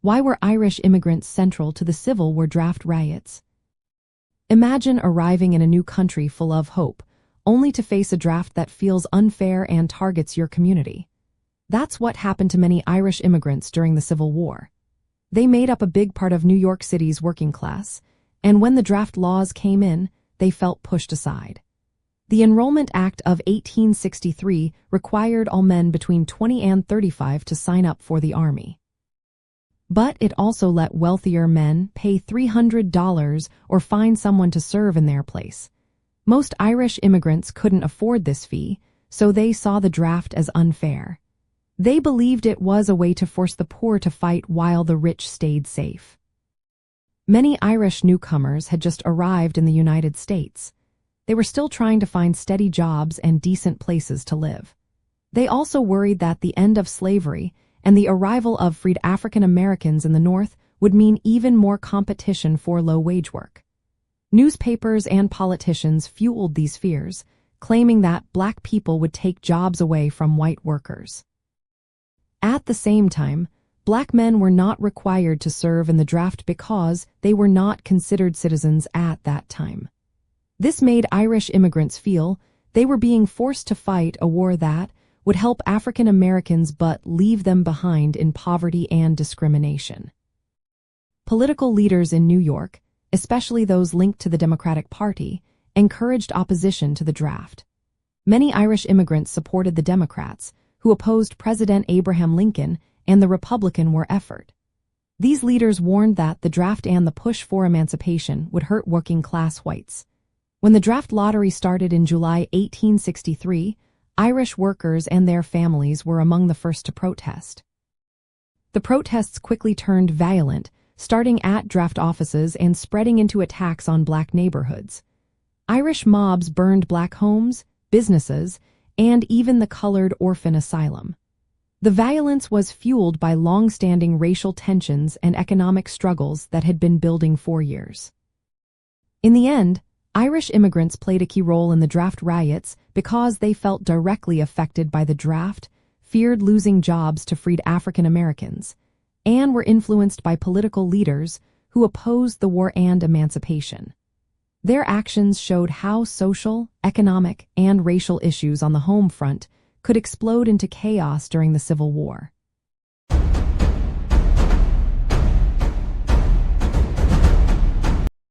Why were Irish immigrants central to the Civil War draft riots? Imagine arriving in a new country full of hope, only to face a draft that feels unfair and targets your community. That's what happened to many Irish immigrants during the Civil War. They made up a big part of New York City's working class, and when the draft laws came in, they felt pushed aside. The Enrollment Act of 1863 required all men between 20 and 35 to sign up for the army. But it also let wealthier men pay $300 or find someone to serve in their place. Most Irish immigrants couldn't afford this fee, so they saw the draft as unfair. They believed it was a way to force the poor to fight while the rich stayed safe. Many Irish newcomers had just arrived in the United States. They were still trying to find steady jobs and decent places to live. They also worried that the end of slavery and the arrival of freed African Americans in the North would mean even more competition for low-wage work. Newspapers and politicians fueled these fears, claiming that black people would take jobs away from white workers. At the same time, black men were not required to serve in the draft because they were not considered citizens at that time. This made Irish immigrants feel they were being forced to fight a war that would help African Americans but leave them behind in poverty and discrimination. Political leaders in New York, especially those linked to the Democratic Party, encouraged opposition to the draft. Many Irish immigrants supported the Democrats, who opposed President Abraham Lincoln and the Republican war effort. These leaders warned that the draft and the push for emancipation would hurt working-class whites. When the draft lottery started in July 1863, Irish workers and their families were among the first to protest. The protests quickly turned violent, starting at draft offices and spreading into attacks on black neighborhoods. Irish mobs burned black homes, businesses, and even the colored orphan asylum. The violence was fueled by long-standing racial tensions and economic struggles that had been building for years. In the end, Irish immigrants played a key role in the draft riots because they felt directly affected by the draft, feared losing jobs to freed African Americans, and were influenced by political leaders who opposed the war and emancipation. Their actions showed how social, economic, and racial issues on the home front could explode into chaos during the Civil War.